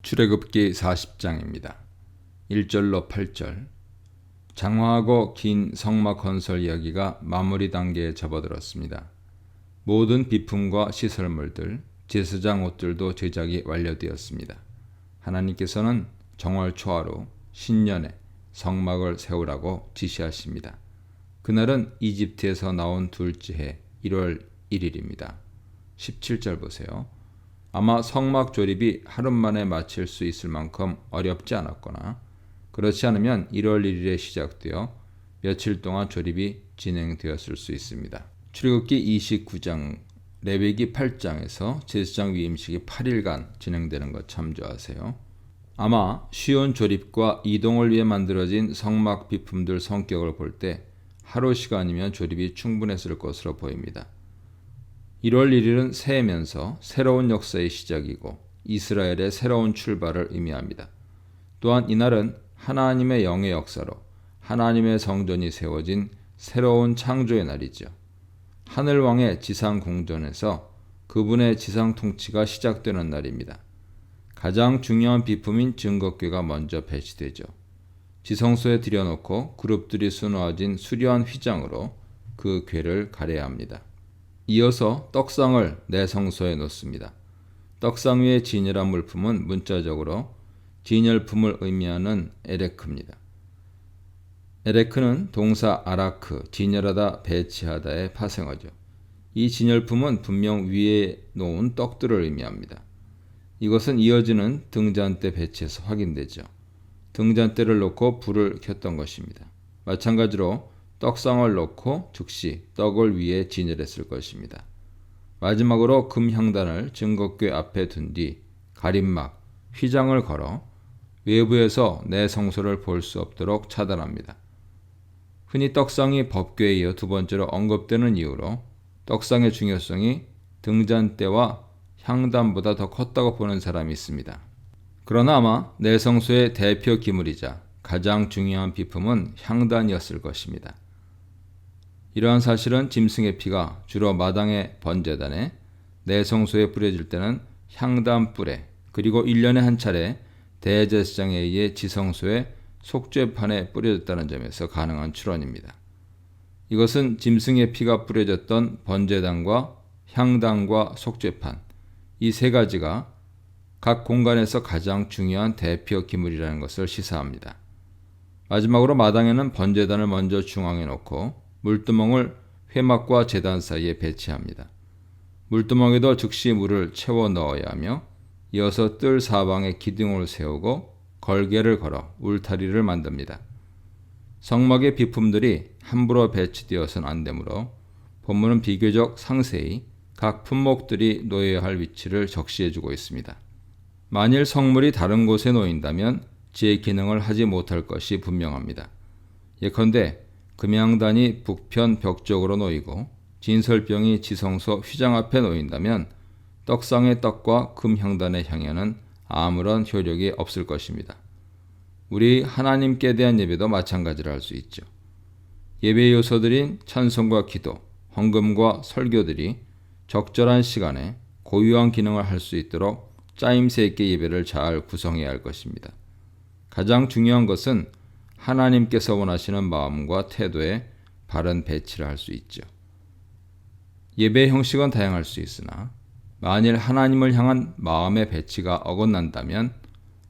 출애굽기 40장입니다. 1절로 8절. 장황하고 긴 성막 건설 이야기가 마무리 단계에 접어들었습니다. 모든 비품과 시설물들, 제사장 옷들도 제작이 완료되었습니다. 하나님께서는 정월 초하루 신년에 성막을 세우라고 지시하십니다. 그날은 이집트에서 나온 둘째 해 1월 1일입니다. 17절 보세요. 아마 성막 조립이 하루 만에 마칠 수 있을 만큼 어렵지 않았거나 그렇지 않으면 1월 1일에 시작되어 며칠 동안 조립이 진행되었을 수 있습니다. 출애굽기 29장, 레위기 8장에서 제사장 위임식이 8일간 진행되는 것 참조하세요. 아마 쉬운 조립과 이동을 위해 만들어진 성막 비품들 성격을 볼 때 하루 시간이면 조립이 충분했을 것으로 보입니다. 1월 1일은 새해면서 새로운 역사의 시작이고 이스라엘의 새로운 출발을 의미합니다. 또한 이날은 하나님의 영의 역사로 하나님의 성전이 세워진 새로운 창조의 날이죠. 하늘왕의 지상 궁전에서 그분의 지상 통치가 시작되는 날입니다. 가장 중요한 비품인 증거궤가 먼저 배치되죠. 지성소에 들여놓고 그룹들이 수놓아진 수려한 휘장으로 그 궤를 가려야 합니다. 이어서 떡상을 내성소에 놓습니다. 떡상 위의 진열한 물품은 문자적으로 진열품을 의미하는 에레크입니다. 에레크는 동사 아라크, 진열하다, 배치하다의 파생어죠. 이 진열품은 분명 위에 놓은 떡들을 의미합니다. 이것은 이어지는 등잔대 배치에서 확인되죠. 등잔대를 놓고 불을 켰던 것입니다. 마찬가지로 떡상을 놓고 즉시 떡을 위에 진열했을 것입니다. 마지막으로 금향단을 증거궤 앞에 둔 뒤 가림막, 휘장을 걸어 외부에서 내성소를 볼 수 없도록 차단합니다. 흔히 떡상이 법궤에 이어 두 번째로 언급되는 이유로 떡상의 중요성이 등잔대와 향단보다 더 컸다고 보는 사람이 있습니다. 그러나 아마 내성소의 대표 기물이자 가장 중요한 비품은 향단이었을 것입니다. 이러한 사실은 짐승의 피가 주로 마당의 번제단에 내성소에 뿌려질 때는 향단 뿔에 그리고 1년에 한 차례 대제사장에 의해 지성소의 속죄판에 뿌려졌다는 점에서 가능한 추론입니다. 이것은 짐승의 피가 뿌려졌던 번제단과 향단과 속죄판 이 세 가지가 각 공간에서 가장 중요한 대표 기물이라는 것을 시사합니다. 마지막으로 마당에는 번제단을 먼저 중앙에 놓고 물두멍을 회막과 제단 사이에 배치합니다. 물두멍에도 즉시 물을 채워 넣어야 하며 이어서 뜰 사방에 기둥을 세우고 걸개를 걸어 울타리를 만듭니다. 성막의 비품들이 함부로 배치되어서는 안 되므로 본문은 비교적 상세히 각 품목들이 놓여야 할 위치를 적시해주고 있습니다. 만일 성물이 다른 곳에 놓인다면 제 기능을 하지 못할 것이 분명합니다. 예컨대 금향단이 북편 벽 쪽으로 놓이고 진설병이 지성소 휘장 앞에 놓인다면 떡상의 떡과 금향단의 향연은 아무런 효력이 없을 것입니다. 우리 하나님께 대한 예배도 마찬가지를 할 수 있죠. 예배 요소들인 찬송과 기도, 헌금과 설교들이 적절한 시간에 고유한 기능을 할 수 있도록 짜임새 있게 예배를 잘 구성해야 할 것입니다. 가장 중요한 것은 하나님께서 원하시는 마음과 태도에 바른 배치를 할 수 있죠. 예배의 형식은 다양할 수 있으나 만일 하나님을 향한 마음의 배치가 어긋난다면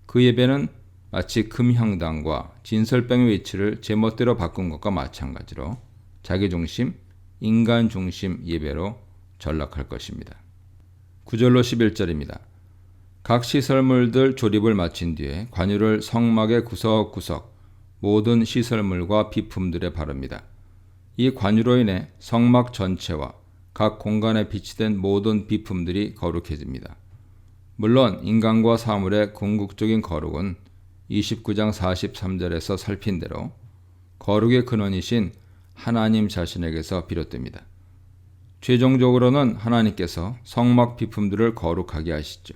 그 예배는 마치 금향단과 진설병의 위치를 제멋대로 바꾼 것과 마찬가지로 자기중심, 인간중심 예배로 전락할 것입니다. 9절로 11절입니다. 각 시설물들 조립을 마친 뒤에 관유를 성막의 구석구석 모든 시설물과 비품들에 바릅니다. 이 관유로 인해 성막 전체와 각 공간에 비치된 모든 비품들이 거룩해집니다. 물론 인간과 사물의 궁극적인 거룩은 29장 43절에서 살핀 대로 거룩의 근원이신 하나님 자신에게서 비롯됩니다. 최종적으로는 하나님께서 성막 비품들을 거룩하게 하시죠.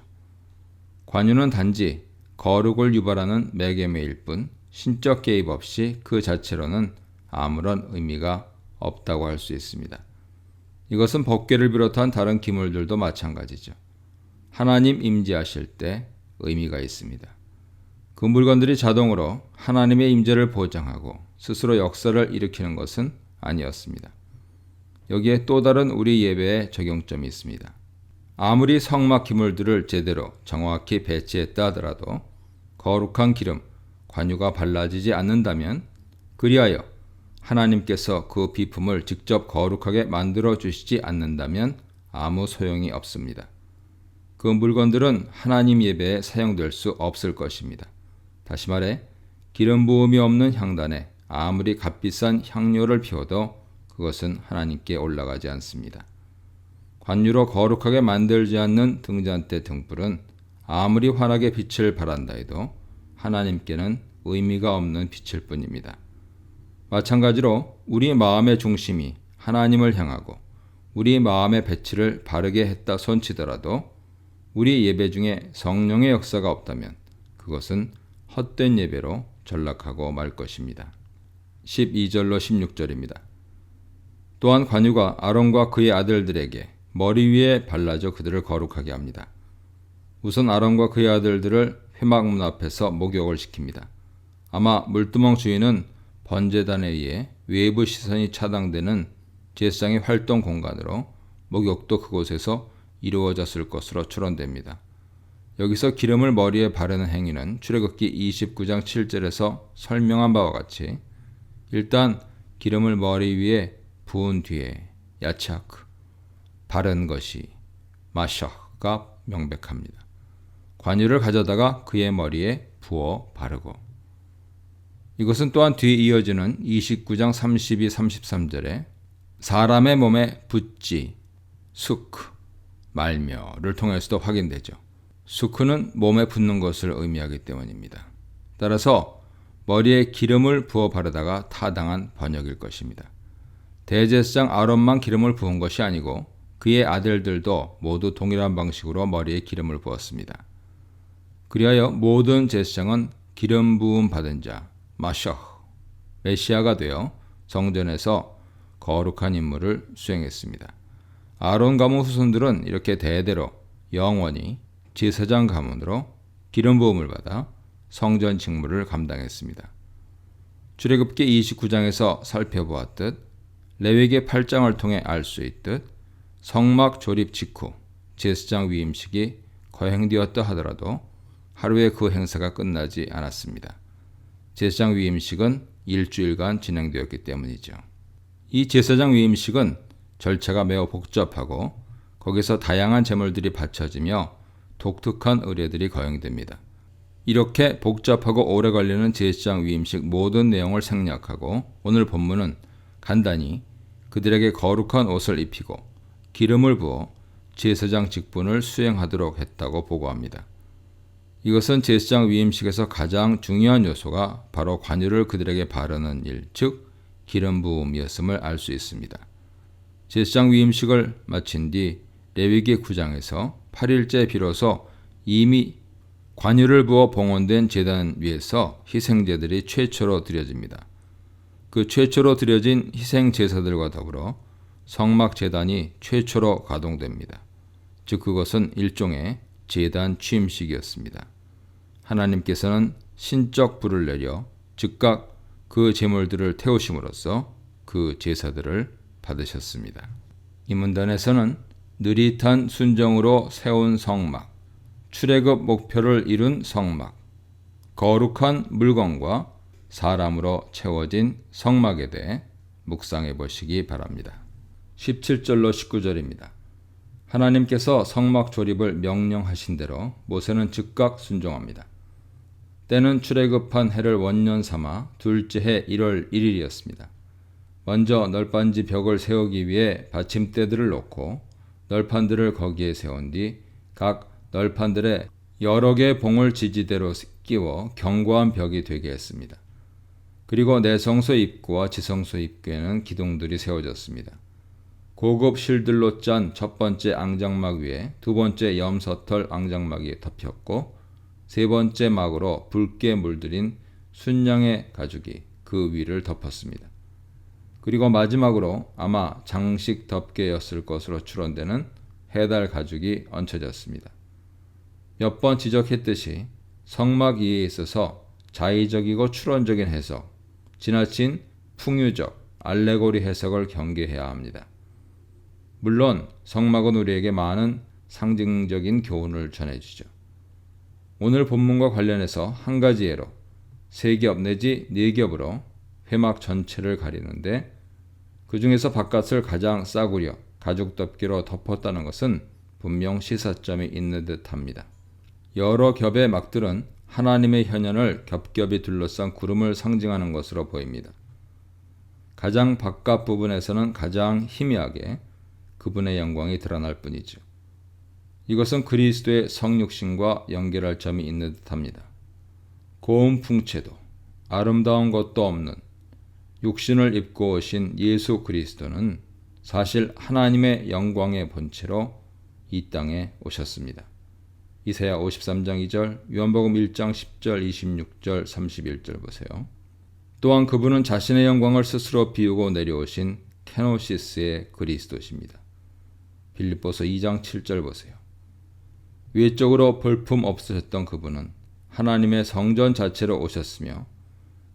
관유는 단지 거룩을 유발하는 매개매일 뿐 신적 개입 없이 그 자체로는 아무런 의미가 없다고 할 수 있습니다. 이것은 법궤를 비롯한 다른 기물들도 마찬가지죠. 하나님 임재하실 때 의미가 있습니다. 그 물건들이 자동으로 하나님의 임재를 보장하고 스스로 역사를 일으키는 것은 아니었습니다. 여기에 또 다른 우리 예배의 적용점이 있습니다. 아무리 성막 기물들을 제대로 정확히 배치했다 하더라도 거룩한 기름, 관유가 발라지지 않는다면, 그리하여 하나님께서 그 비품을 직접 거룩하게 만들어 주시지 않는다면 아무 소용이 없습니다. 그 물건들은 하나님 예배에 사용될 수 없을 것입니다. 다시 말해 기름 부음이 없는 향단에 아무리 값비싼 향료를 피워도 그것은 하나님께 올라가지 않습니다. 관유로 거룩하게 만들지 않는 등잔대 등불은 아무리 환하게 빛을 발한다 해도 하나님께는 의미가 없는 빛일 뿐입니다. 마찬가지로 우리 마음의 중심이 하나님을 향하고 우리 마음의 배치를 바르게 했다 손치더라도 우리 예배 중에 성령의 역사가 없다면 그것은 헛된 예배로 전락하고 말 것입니다. 12절로 16절입니다. 또한 관유가 아론과 그의 아들들에게 머리 위에 발라져 그들을 거룩하게 합니다. 우선 아론과 그의 아들들을 회막문 앞에서 목욕을 시킵니다. 아마 물두멍 주인은 번제단에 의해 외부 시선이 차단되는 제사장의 활동 공간으로 목욕도 그곳에서 이루어졌을 것으로 추론됩니다. 여기서 기름을 머리에 바르는 행위는 출애굽기 29장 7절에서 설명한 바와 같이 일단 기름을 머리 위에 부은 뒤에 야차크, 바른 것이 마샤가 명백합니다. 관유를 가져다가 그의 머리에 부어 바르고, 이것은 또한 뒤에 이어지는 29장 32, 33절에 사람의 몸에 붓지, 수크, 말며를 통해서도 확인되죠. 수크는 몸에 붓는 것을 의미하기 때문입니다. 따라서 머리에 기름을 부어 바르다가 타당한 번역일 것입니다. 대제사장 아론만 기름을 부은 것이 아니고 그의 아들들도 모두 동일한 방식으로 머리에 기름을 부었습니다. 그리하여 모든 제사장은 기름 부음 받은 자, 마셔, 메시아가 되어 성전에서 거룩한 임무를 수행했습니다. 아론 가문 후손들은 이렇게 대대로 영원히 제사장 가문으로 기름 부음을 받아 성전 직무를 감당했습니다. 출애굽기 29장에서 살펴보았듯 레위기 8장을 통해 알 수 있듯 성막 조립 직후 제사장 위임식이 거행되었다 하더라도 하루에 그 행사가 끝나지 않았습니다. 제사장 위임식은 일주일간 진행되었기 때문이죠. 이 제사장 위임식은 절차가 매우 복잡하고 거기서 다양한 제물들이 바쳐지며 독특한 의례들이 거행됩니다. 이렇게 복잡하고 오래 걸리는 제사장 위임식 모든 내용을 생략하고 오늘 본문은 간단히 그들에게 거룩한 옷을 입히고 기름을 부어 제사장 직분을 수행하도록 했다고 보고합니다. 이것은 제사장 위임식에서 가장 중요한 요소가 바로 관유를 그들에게 바르는 일, 즉 기름 부음이었음을 알 수 있습니다. 제사장 위임식을 마친 뒤 레위기 9장에서 8일째 비로소 이미 관유를 부어 봉헌된 제단 위에서 희생제들이 최초로 드려집니다. 그 최초로 드려진 희생 제사들과 더불어 성막 제단이 최초로 가동됩니다. 즉 그것은 일종의 제단 취임식이었습니다. 하나님께서는 신적 불을 내려 즉각 그 제물들을 태우심으로써 그 제사들을 받으셨습니다. 이 문단에서는 느릿한 순정으로 세운 성막, 출애굽 목표를 이룬 성막, 거룩한 물건과 사람으로 채워진 성막에 대해 묵상해 보시기 바랍니다. 17절로 19절입니다. 하나님께서 성막 조립을 명령하신 대로 모세는 즉각 순종합니다. 때는 출애굽한 해를 원년 삼아 둘째 해 1월 1일이었습니다. 먼저 널빤지 벽을 세우기 위해 받침대들을 놓고 널판들을 거기에 세운 뒤 각 널판들에 여러 개의 봉을 지지대로 끼워 견고한 벽이 되게 했습니다. 그리고 내성소 입구와 지성소 입구에는 기둥들이 세워졌습니다. 고급 실들로 짠 첫 번째 앙장막 위에 두 번째 염소털 앙장막이 덮였고 세 번째 막으로 붉게 물들인 순양의 가죽이 그 위를 덮었습니다. 그리고 마지막으로 아마 장식 덮개였을 것으로 추론되는 해달 가죽이 얹혀졌습니다. 몇 번 지적했듯이 성막 이해에 있어서 자의적이고 추론적인 해석, 지나친 풍유적, 알레고리 해석을 경계해야 합니다. 물론 성막은 우리에게 많은 상징적인 교훈을 전해주죠. 오늘 본문과 관련해서 한 가지 예로 3겹 내지 4겹으로 회막 전체를 가리는데 그 중에서 바깥을 가장 싸구려 가죽 덮개로 덮었다는 것은 분명 시사점이 있는 듯합니다. 여러 겹의 막들은 하나님의 현현을 겹겹이 둘러싼 구름을 상징하는 것으로 보입니다. 가장 바깥 부분에서는 가장 희미하게 그분의 영광이 드러날 뿐이죠. 이것은 그리스도의 성육신과 연결할 점이 있는 듯합니다. 고운 풍채도 아름다운 것도 없는 육신을 입고 오신 예수 그리스도는 사실 하나님의 영광의 본체로 이 땅에 오셨습니다. 이사야 53장 2절, 요한복음 1장 10절, 26절, 31절 보세요. 또한 그분은 자신의 영광을 스스로 비우고 내려오신 케노시스의 그리스도십니다. 빌립보서 2장 7절 보세요. 외적으로 볼품 없으셨던 그분은 하나님의 성전 자체로 오셨으며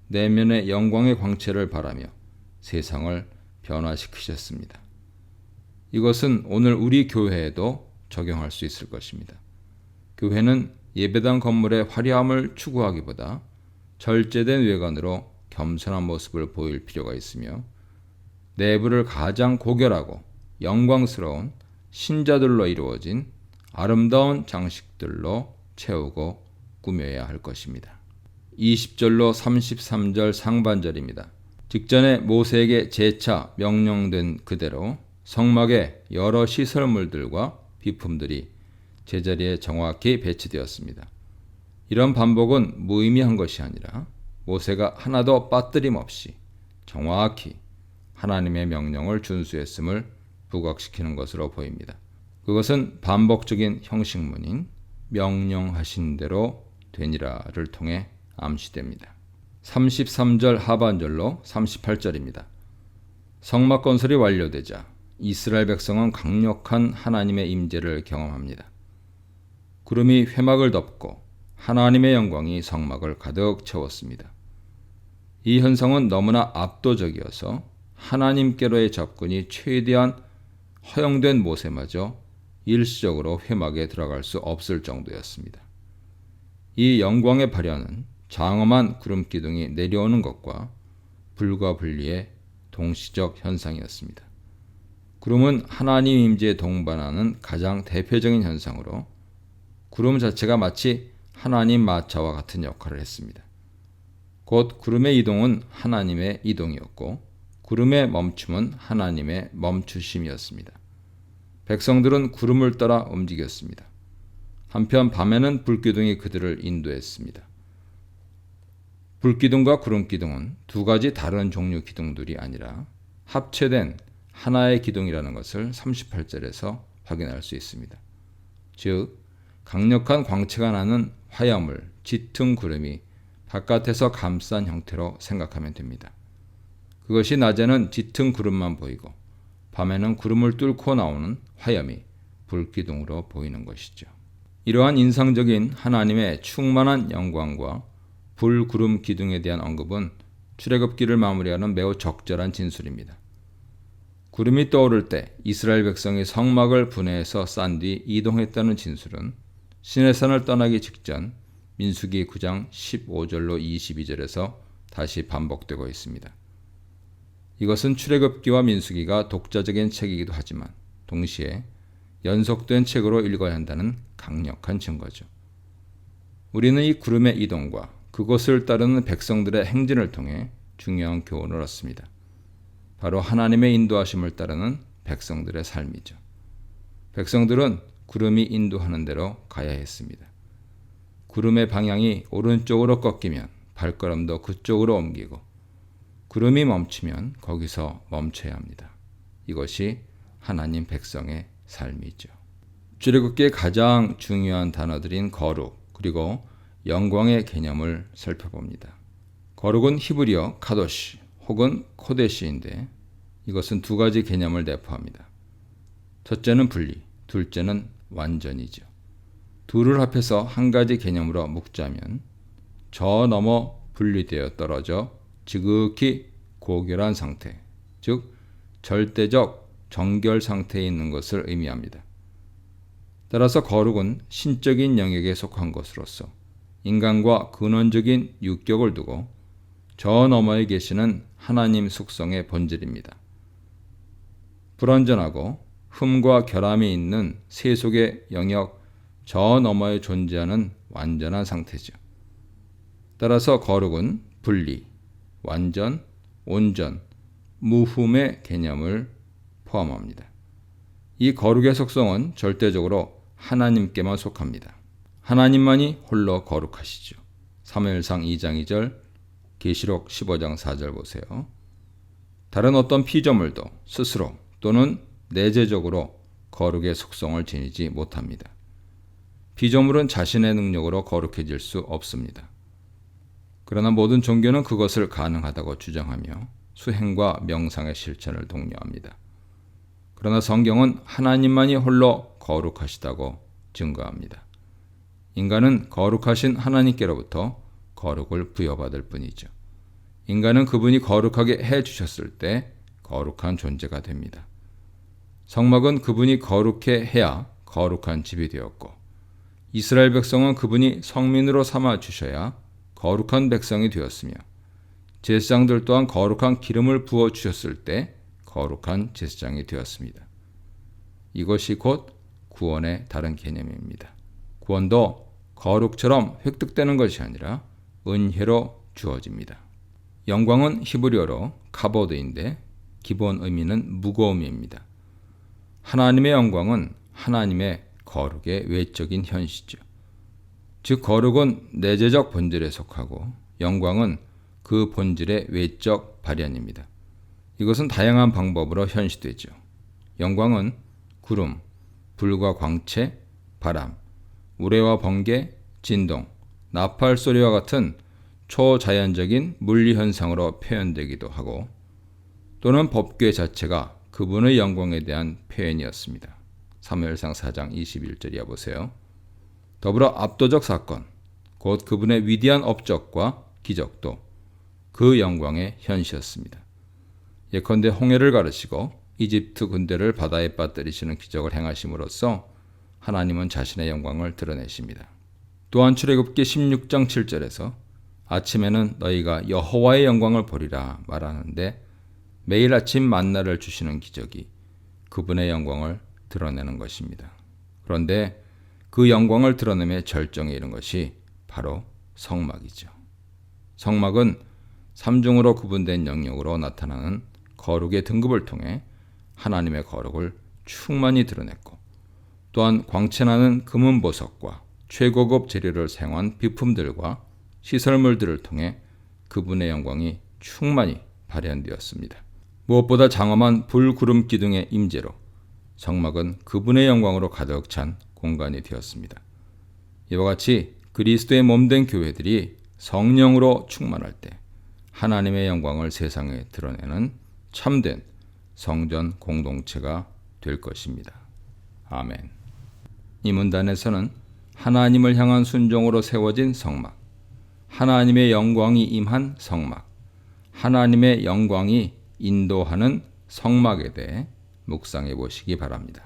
내면의 영광의 광채를 바라며 세상을 변화시키셨습니다. 이것은 오늘 우리 교회에도 적용할 수 있을 것입니다. 교회는 예배당 건물의 화려함을 추구하기보다 절제된 외관으로 겸손한 모습을 보일 필요가 있으며 내부를 가장 고결하고 영광스러운 신자들로 이루어진 아름다운 장식들로 채우고 꾸며야 할 것입니다. 20절로 33절 상반절입니다. 직전에 모세에게 재차 명령된 그대로 성막에 여러 시설물들과 비품들이 제자리에 정확히 배치되었습니다. 이런 반복은 무의미한 것이 아니라 모세가 하나도 빠뜨림 없이 정확히 하나님의 명령을 준수했음을 부각시키는 것으로 보입니다. 그것은 반복적인 형식문인 명령하신 대로 되니라를 통해 암시됩니다. 33절 하반절로 38절입니다. 성막 건설이 완료되자 이스라엘 백성은 강력한 하나님의 임재를 경험합니다. 구름이 회막을 덮고 하나님의 영광이 성막을 가득 채웠습니다. 이 현상은 너무나 압도적이어서 하나님께로의 접근이 최대한 허용된 모세마저 일시적으로 회막에 들어갈 수 없을 정도였습니다. 이 영광의 발현은 장엄한 구름 기둥이 내려오는 것과 불과 분리의 동시적 현상이었습니다. 구름은 하나님 임재에 동반하는 가장 대표적인 현상으로 구름 자체가 마치 하나님 마차와 같은 역할을 했습니다. 곧 구름의 이동은 하나님의 이동이었고 구름의 멈춤은 하나님의 멈추심이었습니다. 백성들은 구름을 따라 움직였습니다. 한편 밤에는 불기둥이 그들을 인도했습니다. 불기둥과 구름기둥은 두 가지 다른 종류 기둥들이 아니라 합체된 하나의 기둥이라는 것을 38절에서 확인할 수 있습니다. 즉, 강력한 광채가 나는 화염을 짙은 구름이 바깥에서 감싼 형태로 생각하면 됩니다. 그것이 낮에는 짙은 구름만 보이고 밤에는 구름을 뚫고 나오는 화염이 불기둥으로 보이는 것이죠. 이러한 인상적인 하나님의 충만한 영광과 불구름 기둥에 대한 언급은 출애굽기를 마무리하는 매우 적절한 진술입니다. 구름이 떠오를 때 이스라엘 백성이 성막을 분해해서 싼 뒤 이동했다는 진술은 시내산을 떠나기 직전 민수기 9장 15절로 22절에서 다시 반복되고 있습니다. 이것은 출애굽기와 민수기가 독자적인 책이기도 하지만 동시에 연속된 책으로 읽어야 한다는 강력한 증거죠. 우리는 이 구름의 이동과 그것을 따르는 백성들의 행진을 통해 중요한 교훈을 얻습니다. 바로 하나님의 인도하심을 따르는 백성들의 삶이죠. 백성들은 구름이 인도하는 대로 가야 했습니다. 구름의 방향이 오른쪽으로 꺾이면 발걸음도 그쪽으로 옮기고 구름이 멈추면 거기서 멈춰야 합니다. 이것이 하나님 백성의 삶이죠. 출애굽기의 가장 중요한 단어들인 거룩 그리고 영광의 개념을 살펴봅니다. 거룩은 히브리어 카도시 혹은 코데시인데 이것은 두 가지 개념을 내포합니다. 첫째는 분리, 둘째는 완전이죠. 둘을 합해서 한 가지 개념으로 묶자면 저 너머 분리되어 떨어져 지극히 고결한 상태, 즉 절대적 정결 상태에 있는 것을 의미합니다. 따라서 거룩은 신적인 영역에 속한 것으로서 인간과 근원적인 유격을 두고 저 너머에 계시는 하나님 숙성의 본질입니다. 불완전하고 흠과 결함이 있는 세속의 영역 저 너머에 존재하는 완전한 상태죠. 따라서 거룩은 분리, 완전, 온전, 무흠의 개념을 포함합니다. 이 거룩의 속성은 절대적으로 하나님께만 속합니다. 하나님만이 홀로 거룩하시죠. 사무엘상 2장 2절, 계시록 15장 4절 보세요. 다른 어떤 피조물도 스스로 또는 내재적으로 거룩의 속성을 지니지 못합니다. 피조물은 자신의 능력으로 거룩해질 수 없습니다. 그러나 모든 종교는 그것을 가능하다고 주장하며 수행과 명상의 실천을 독려합니다. 그러나 성경은 하나님만이 홀로 거룩하시다고 증거합니다. 인간은 거룩하신 하나님께로부터 거룩을 부여받을 뿐이죠. 인간은 그분이 거룩하게 해주셨을 때 거룩한 존재가 됩니다. 성막은 그분이 거룩해 해야 거룩한 집이 되었고, 이스라엘 백성은 그분이 성민으로 삼아 주셔야 거룩한 백성이 되었으며, 제사장들 또한 거룩한 기름을 부어 주셨을 때 거룩한 제사장이 되었습니다. 이것이 곧 구원의 다른 개념입니다. 구원도 거룩처럼 획득되는 것이 아니라 은혜로 주어집니다. 영광은 히브리어로 카보드인데 기본 의미는 무거움입니다. 하나님의 영광은 하나님의 거룩의 외적인 현시죠. 즉 거룩은 내재적 본질에 속하고 영광은 그 본질의 외적 발현입니다. 이것은 다양한 방법으로 현시되죠. 영광은 구름, 불과 광채, 바람, 우레와 번개, 진동, 나팔 소리와 같은 초자연적인 물리 현상으로 표현되기도 하고, 또는 법궤 자체가 그분의 영광에 대한 표현이었습니다. 사무엘상 4장 21절이야 보세요. 더불어 압도적 사건, 곧 그분의 위대한 업적과 기적도 그 영광의 현시였습니다. 예컨대 홍해를 가르시고 이집트 군대를 바다에 빠뜨리시는 기적을 행하심으로써 하나님은 자신의 영광을 드러내십니다. 또한 출애굽기 16장 7절에서 아침에는 너희가 여호와의 영광을 보리라 말하는데, 매일 아침 만나를 주시는 기적이 그분의 영광을 드러내는 것입니다. 그런데 그 영광을 드러내며 절정에 이른 것이 바로 성막이죠. 성막은 삼중으로 구분된 영역으로 나타나는 거룩의 등급을 통해 하나님의 거룩을 충만히 드러냈고, 또한 광채나는 금은 보석과 최고급 재료를 사용한 비품들과 시설물들을 통해 그분의 영광이 충만히 발현되었습니다. 무엇보다 장엄한 불구름 기둥의 임재로 성막은 그분의 영광으로 가득 찬 공간이 되었습니다. 이와 같이 그리스도의 몸된 교회들이 성령으로 충만할 때 하나님의 영광을 세상에 드러내는 참된 성전 공동체가 될 것입니다. 아멘. 이 문단에서는 하나님을 향한 순종으로 세워진 성막, 하나님의 영광이 임한 성막, 하나님의 영광이 인도하는 성막에 대해 묵상해 보시기 바랍니다.